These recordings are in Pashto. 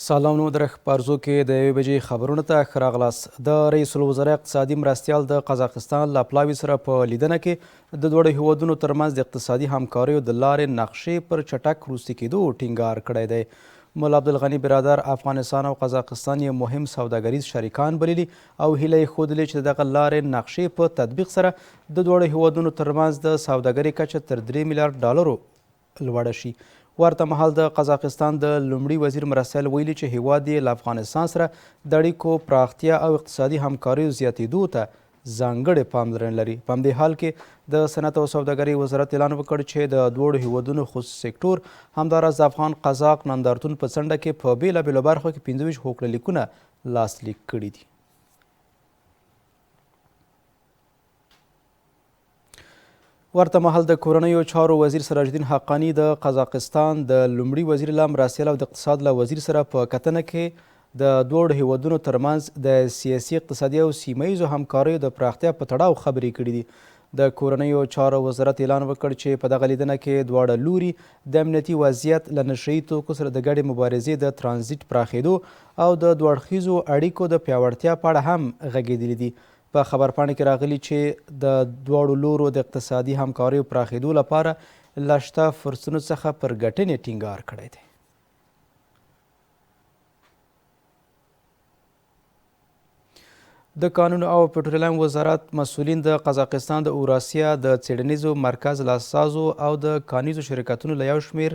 سلام نو در خبرزو کې د 1 بجې خبرونه ته ښه راغلاست. د رئیس الوزرا اقتصادي مرستیال د قزاقستان له پلاوي سره په لیدنه کې د دواړو هیوادونو ترمنځ د اقتصادي همکاریو د لارې نقشې پر چټک وروستي کېدو ټینګار کړی دی. ملا عبدالغني برادر افغانستان او قزاقستان یې مهم سوداګریز شریکان بللي او هیله یې ښودلې چې د دغه لارې نقشې په تطبیق سره د دواړو هیوادونو ترمنځ د سوداګرۍ کچه تر 3 میلیارډ ډالرو لوړه شي. ورته مهال د قزاقستان د لومړي وزیر مرستیال ویلي چې هیواد یې له افغانستان سره د اړیکو پراختیا او اقتصادي همکاریو زیاتېدو ته ځانګړې پاملرنه لري. په همدې حال کې د صنعت او سوداګرۍ وزارت اعلان وکړ چې د دواړو هیوادونو خصوصي سکتور همداراز د افغان قزاق نندارتون په څنډه کې په بېلابېلو برخو کې 25 هوکړه لیکونه لاسلیک کړي دي. ورته مهال د کورنیو چارو وزیر سراج الدین حقانی د قزاقستان د لومړي وزیر له مرستیال او د اقتصاد له وزیر سره په کتنه کې د دوړو هیوادونو ترمنځ د سیاسي اقتصادي او سیمه ییزو همکاریو د پراختیا په تړاو خبرې کړي دي. د کورنیو چارو وزارت اعلان وکړ چې په دغه لیدنه کې دواړه لوري د امنیتي وضعیت له نشه یي توکو سره د ګډې مبارزې د ترانزیت پراخېدو او د دوه اړخیزو اړیکو د پیاوړتیا په اړه هم غږېدلي دي. په خبرپاڼه کې راغلي چې د دواړو لورو د اقتصادي همکاریو پراخېدو لپاره له شته فرصتونو څخه پر ګټنې ټینګار کړی دی. د کانونو او پټرولیم وزارت مسؤلین د قزاقستان د اوراسیا د څېړنیزو مرکز له اساسو او د کانیزو شرکتونو له یو شمېر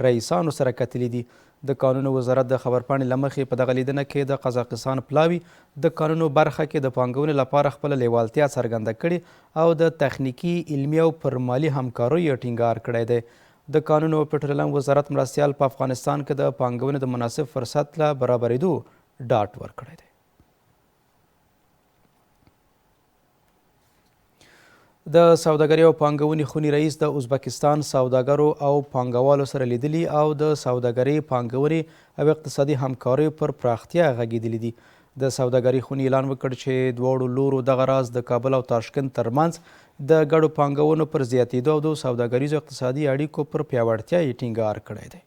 رئیسانو سره کتلي دي. د کانونو وزارت د خبرپاڼې له مخې په دغه لیدنه کې د قزاقستان پلاوي د کانونو برخه کې د پانګونې لپاره خپله لیوالتیا څرګنده کړې او د تخنیکي علمي او پر مالي همکاریو ټینګار کړی دی. د کانونو او پټرولیم وزارت مرستیال په افغانستان کې د پانګونې د مناسب فرصت له برابرېدو ډاډ ورکړی دی. د سوداګرۍ او پانګونې خونې رئیس د ازبکستان سوداګرو او پانګوالو سره لیدلي او د سوداګرۍ پانګونې او اقتصادي همکاریو پر پراختیا غږېدلي دي. د سوداګرۍ خونې اعلان وکړ چې دواړو لورو دغه راز د کابل او تاشکند ترمنځ د ګډو پانګونو پر زیاتېدو او د سوداګریزو اقتصادي اړیکو پر پیاوړتیا یې ټینګار کړی دی.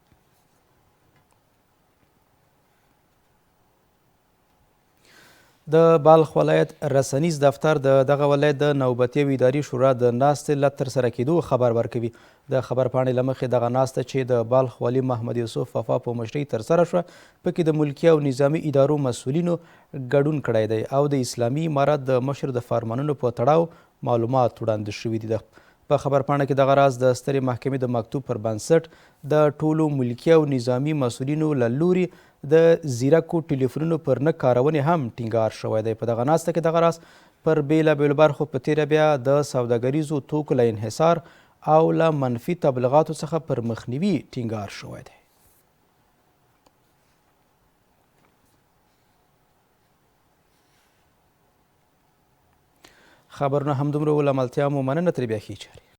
د بلخ ولایت رسنیز دفتر د دغه ولایت د نوبتي او اداري شورا د ناستې له ترسره کېدو خبر ورکوي. د خبرپاڼې له مخې دغه ناسته چې د بلخ والي محمد یوسف وفا په مشرۍ ترسره شوه پکې د ملکي او نظامي ادارو مسؤلینو ګډون کړی دی او د اسلامي امارت د مشر د فرمانونو په تړاو معلومات وړاندې شوي دي. په خبرپاڼه کې دغه راز د سترې محکمې د مکتوب پر بنسټ د ټولو ملکي او نظامي مسؤلینو له لوري د زیرکو ټلیفونونو پر نه کارونې هم ټینګار شوی دی. په دغه ناسته کې دغه راز پر بېلابېلو برخو په تیره بیا د سوداګریزو توکو له انحصار او له منفي تبلیغاتو څخه پر مخنیوي ټینګار شوی دی. خبرونه همدومره ول، عملتیا مو مننه. تر بیا ښې چارې.